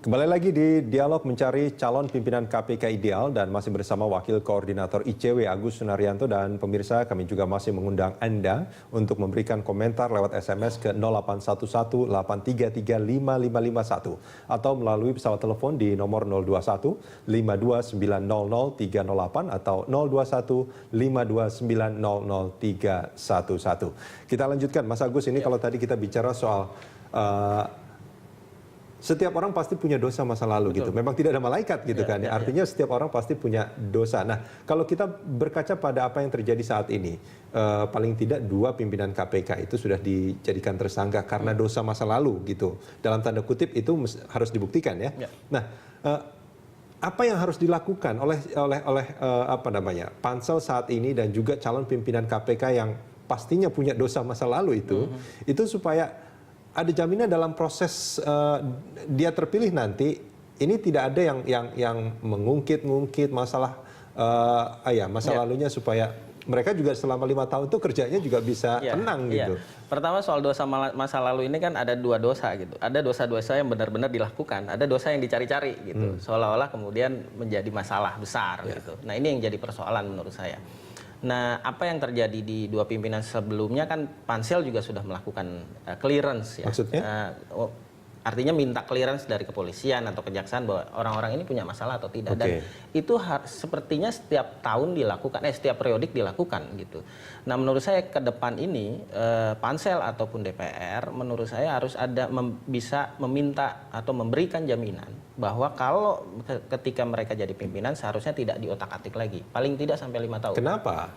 Kembali lagi di dialog mencari calon pimpinan KPK ideal dan masih bersama Wakil Koordinator ICW Agus Sunaryanto, dan pemirsa kami juga masih mengundang Anda untuk memberikan komentar lewat SMS ke 0811-833-5551 atau melalui pesawat telepon di nomor 021-52900-308 atau 021-52900-311. Kita lanjutkan, Mas Agus, ini kalau tadi kita bicara soal setiap orang pasti punya dosa masa lalu. Betul. Gitu. Memang tidak ada malaikat gitu kan. Artinya setiap orang pasti punya dosa. Nah, kalau kita berkaca pada apa yang terjadi saat ini, paling tidak 2 pimpinan KPK itu sudah dijadikan tersangka karena dosa masa lalu gitu. Dalam tanda kutip itu harus dibuktikan ya. Nah, apa yang harus dilakukan oleh pansel saat ini dan juga calon pimpinan KPK yang pastinya punya dosa masa lalu itu supaya ada jaminan dalam proses dia terpilih nanti ini tidak ada yang mengungkit masalah lalunya, supaya mereka juga selama 5 tahun itu kerjanya juga bisa tenang gitu. Pertama, soal dosa masa lalu ini kan ada 2 dosa gitu. Ada dosa-dosa yang benar-benar dilakukan, ada dosa yang dicari-cari gitu. Seolah-olah kemudian menjadi masalah besar gitu. Nah, ini yang jadi persoalan menurut saya. Nah, apa yang terjadi di 2 pimpinan sebelumnya kan pansel juga sudah melakukan clearance ya. Maksudnya? Artinya minta clearance dari kepolisian atau kejaksaan bahwa orang-orang ini punya masalah atau tidak. Dan itu sepertinya setiap tahun dilakukan, setiap periodik dilakukan gitu. Nah, menurut saya ke depan ini pansel ataupun DPR menurut saya harus bisa meminta atau memberikan jaminan bahwa kalau ketika mereka jadi pimpinan seharusnya tidak diotak-atik lagi. Paling tidak sampai 5 tahun. Kenapa?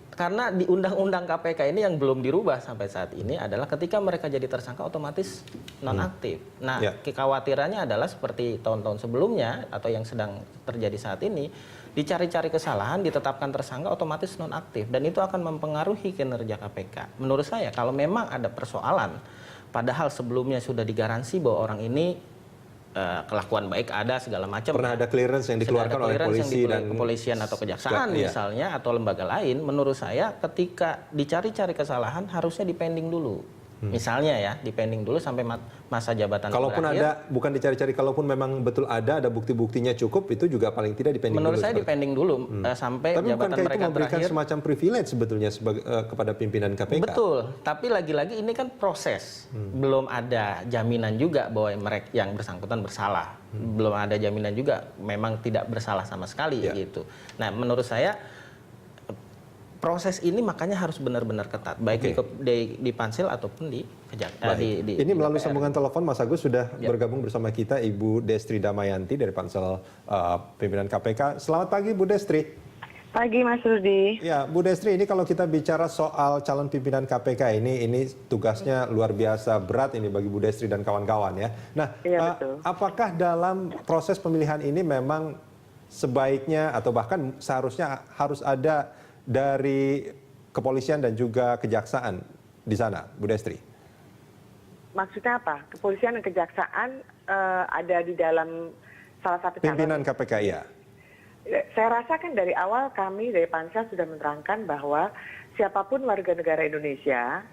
Karena di Undang-Undang KPK ini yang belum dirubah sampai saat ini adalah ketika mereka jadi tersangka otomatis nonaktif. Nah, kekhawatirannya adalah seperti tahun-tahun sebelumnya atau yang sedang terjadi saat ini, dicari-cari kesalahan, ditetapkan tersangka otomatis nonaktif, dan itu akan mempengaruhi kinerja KPK. Menurut saya kalau memang ada persoalan, padahal sebelumnya sudah digaransi bahwa orang ini kelakuan baik ada segala macam. Pernah ada clearance yang dikeluarkan oleh polisi dan kepolisian atau kejaksaan misalnya atau lembaga lain, menurut saya ketika dicari-cari kesalahan harusnya dipending dulu. Misalnya ya, dipending dulu sampai masa jabatan kalaupun berakhir. Ada, bukan dicari-cari, kalaupun memang betul ada bukti-buktinya cukup, itu juga paling tidak dipending menurut dulu. Menurut saya dipending dulu sampai tapi jabatan mereka itu memberikan terakhir. Semacam privilege sebetulnya kepada pimpinan KPK. Betul, tapi lagi-lagi ini kan proses. Belum ada jaminan juga bahwa mereka yang bersangkutan bersalah. Belum ada jaminan juga memang tidak bersalah sama sekali gitu. Nah, menurut saya proses ini makanya harus benar-benar ketat, baik di pansel ataupun di kejaksaan. Ini melalui sambungan telepon Mas Agus sudah bergabung bersama kita Ibu Destri Damayanti dari pansel pimpinan KPK. Selamat pagi Bu Destri. Pagi Mas Rudi. Ya, Bu Destri, ini kalau kita bicara soal calon pimpinan KPK ini tugasnya luar biasa berat ini bagi Bu Destri dan kawan-kawan ya. Nah, apakah dalam proses pemilihan ini memang sebaiknya atau bahkan seharusnya harus ada dari kepolisian dan juga kejaksaan di sana, Bu Destri? Maksudnya apa? Kepolisian dan kejaksaan ada di dalam salah satu pimpinan KPK, ya? Saya rasa kan dari awal kami dari pansel sudah menerangkan bahwa siapapun warga negara Indonesia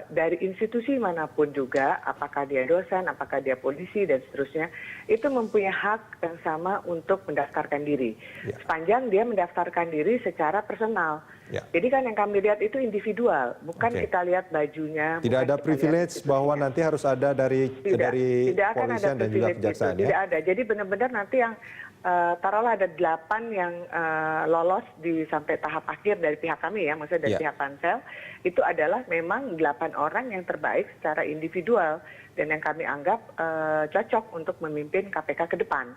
dari institusi manapun juga, apakah dia dosen, apakah dia polisi dan seterusnya, itu mempunyai hak yang sama untuk mendaftarkan diri. Sepanjang dia mendaftarkan diri secara personal. Jadi kan yang kami lihat itu individual, bukan kita lihat bajunya. Tidak ada privilege bahwa nanti harus ada dari polisian dan juga kejaksaan. Tidak ada. Jadi benar-benar nanti yang taruhlah ada 8 yang lolos sampai tahap akhir dari pihak kami ya, maksudnya dari pihak pansel, itu adalah memang 8 orang yang terbaik secara individual dan yang kami anggap cocok untuk memimpin KPK ke depan.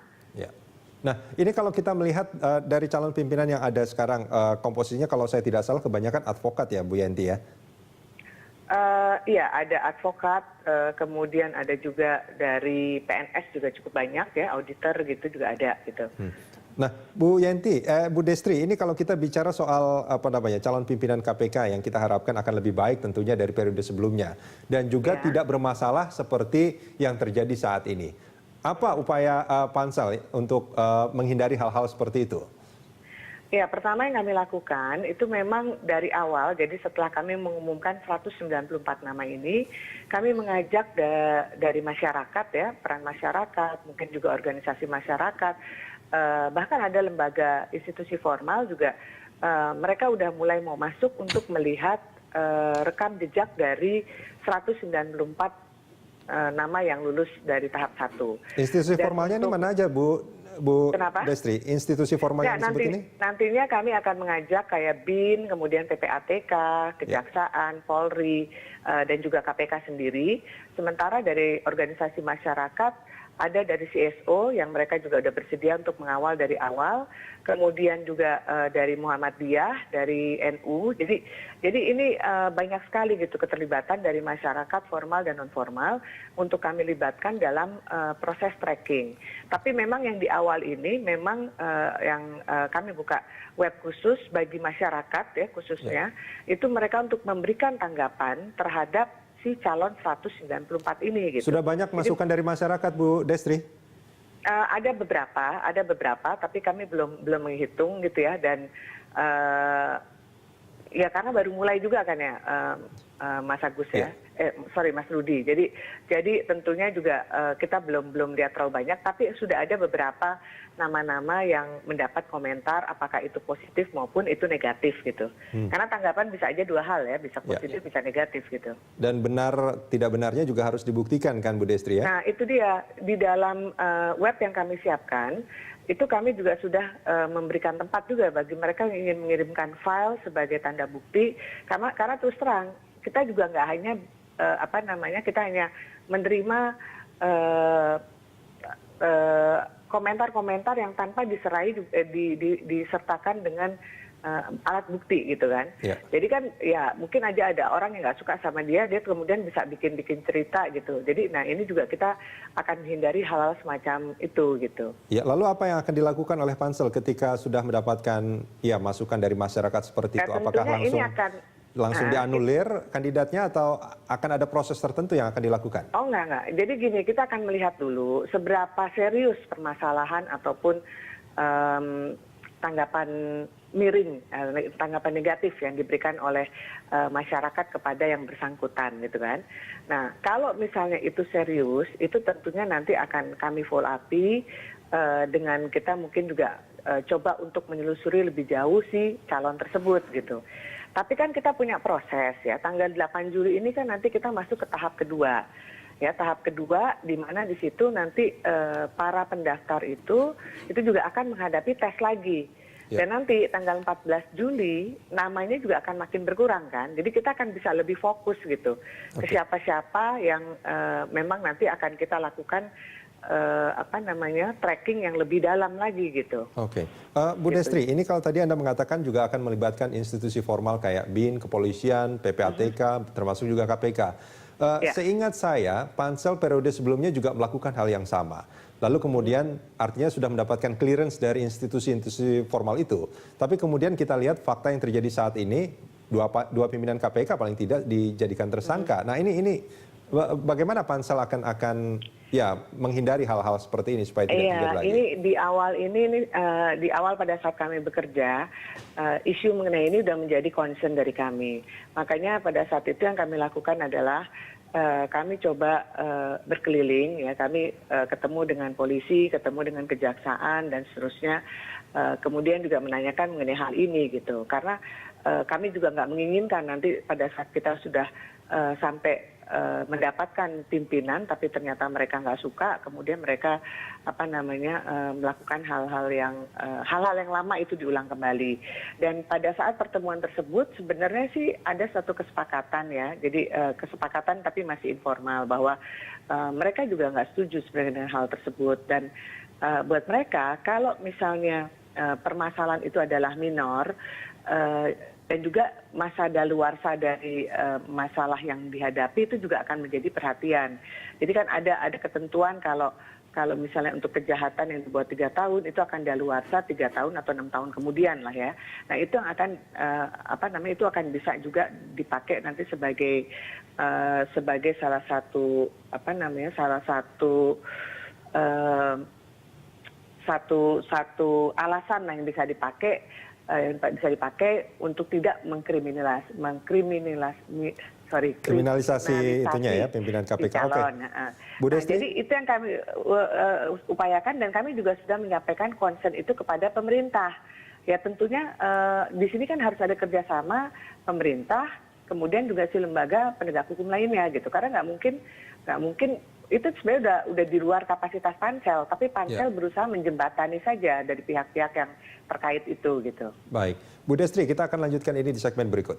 Nah, ini kalau kita melihat dari calon pimpinan yang ada sekarang, komposisinya kalau saya tidak salah kebanyakan advokat ya, Bu Yanti ya? Iya, ada advokat, kemudian ada juga dari PNS juga cukup banyak ya, auditor gitu juga ada gitu. Nah, Bu Yanti, Bu Destri, ini kalau kita bicara soal calon pimpinan KPK yang kita harapkan akan lebih baik tentunya dari periode sebelumnya dan juga tidak bermasalah seperti yang terjadi saat ini. Apa upaya pansel untuk menghindari hal-hal seperti itu? Ya, pertama yang kami lakukan itu memang dari awal, jadi setelah kami mengumumkan 194 nama ini, kami mengajak dari masyarakat ya, peran masyarakat, mungkin juga organisasi masyarakat, bahkan ada lembaga institusi formal juga, mereka udah mulai mau masuk untuk melihat rekam jejak dari 194 nama yang lulus dari tahap 1. Institusi formalnya ini mana aja, Bu Kenapa? Destri? Institusi formal yang disebut ini? Nantinya kami akan mengajak kayak BIN, kemudian PPATK, Kejaksaan, Polri, dan juga KPK sendiri. Sementara dari organisasi masyarakat, ada dari CSO yang mereka juga sudah bersedia untuk mengawal dari awal, kemudian juga dari Muhammadiyah, dari NU. Jadi ini banyak sekali gitu keterlibatan dari masyarakat formal dan non formal untuk kami libatkan dalam proses tracking. Tapi memang yang di awal ini memang yang kami buka web khusus bagi masyarakat ya khususnya, itu mereka untuk memberikan tanggapan terhadap si calon 194 ini gitu. Sudah banyak masukan dari masyarakat, Bu Destri? Ada beberapa, tapi kami belum menghitung gitu ya, dan ya karena baru mulai juga kan ya, Mas Agus ya, Mas Rudi. Jadi tentunya juga kita belum lihat terlalu banyak, tapi sudah ada beberapa nama-nama yang mendapat komentar apakah itu positif maupun itu negatif gitu. Karena tanggapan bisa aja dua hal ya, bisa positif bisa negatif gitu. Dan benar tidak benarnya juga harus dibuktikan kan, Bu Destri ya? Nah itu dia, di dalam web yang kami siapkan, itu kami juga sudah memberikan tempat juga bagi mereka yang ingin mengirimkan file sebagai tanda bukti, karena terus terang kita juga nggak hanya kita hanya menerima komentar-komentar yang tanpa disertakan dengan alat bukti gitu kan. Jadi kan ya mungkin aja ada orang yang nggak suka sama dia kemudian bisa bikin cerita gitu. Jadi nah ini juga kita akan menghindari hal-hal semacam itu gitu. Ya, lalu apa yang akan dilakukan oleh Pansel ketika sudah mendapatkan ya masukan dari masyarakat seperti itu? Apakah langsung dianulir kandidatnya atau akan ada proses tertentu yang akan dilakukan? Oh enggak. Jadi gini, kita akan melihat dulu seberapa serius permasalahan ataupun tanggapan miring, tanggapan negatif yang diberikan oleh masyarakat kepada yang bersangkutan gitu kan. Nah kalau misalnya itu serius, itu tentunya nanti akan kami follow up dengan kita mungkin juga coba untuk menelusuri lebih jauh si calon tersebut gitu. Tapi kan kita punya proses ya, tanggal 8 Juli ini kan nanti kita masuk ke tahap kedua. Ya, tahap kedua di mana di situ nanti para pendaftar itu juga akan menghadapi tes lagi. Dan nanti tanggal 14 Juli namanya juga akan makin berkurang kan. Jadi kita akan bisa lebih fokus gitu ke siapa-siapa yang memang nanti akan kita lakukan tracking yang lebih dalam lagi gitu. Oke. Bu Destri, ini kalau tadi Anda mengatakan juga akan melibatkan institusi formal kayak BIN, kepolisian, PPATK, termasuk juga KPK. Seingat saya, Pansel periode sebelumnya juga melakukan hal yang sama. Lalu kemudian artinya sudah mendapatkan clearance dari institusi-institusi formal itu. Tapi kemudian kita lihat fakta yang terjadi saat ini, dua pimpinan KPK paling tidak dijadikan tersangka. Nah ini bagaimana Pansel akan menghindari hal-hal seperti ini supaya tidak terjadi lagi? Ini di awal pada saat kami bekerja, isu mengenai ini sudah menjadi concern dari kami. Makanya pada saat itu yang kami lakukan adalah kami coba berkeliling, ya kami ketemu dengan polisi, ketemu dengan kejaksaan dan seterusnya. Kemudian juga menanyakan mengenai hal ini gitu, karena kami juga nggak menginginkan nanti pada saat kita sudah sampai mendapatkan pimpinan tapi ternyata mereka nggak suka, kemudian mereka melakukan hal-hal yang lama itu diulang kembali. Dan pada saat pertemuan tersebut sebenarnya sih ada satu kesepakatan ya, jadi kesepakatan tapi masih informal bahwa mereka juga nggak setuju sebenarnya dengan hal tersebut. Dan buat mereka kalau misalnya permasalahan itu adalah minor dan juga masa daluarsa dari masalah yang dihadapi itu juga akan menjadi perhatian. Jadi kan ada ketentuan kalau misalnya untuk kejahatan yang dibuat 3 tahun itu akan daluarsa 3 tahun atau 6 tahun kemudian lah ya. Nah itu yang akan itu akan bisa juga dipakai nanti sebagai salah satu satu alasan yang bisa dipakai untuk tidak kriminalisasi itunya ya pimpinan KPK. Oke. Bu Desti. Jadi itu yang kami upayakan dan kami juga sudah menyampaikan concern itu kepada pemerintah. Ya tentunya di sini kan harus ada kerjasama pemerintah, kemudian juga si lembaga penegak hukum lainnya gitu. Karena nggak mungkin itu sebenarnya udah di luar kapasitas Pansel, tapi Pansel berusaha menjembatani saja dari pihak-pihak yang terkait itu gitu. Baik, Bu Destri, kita akan lanjutkan ini di segmen berikut.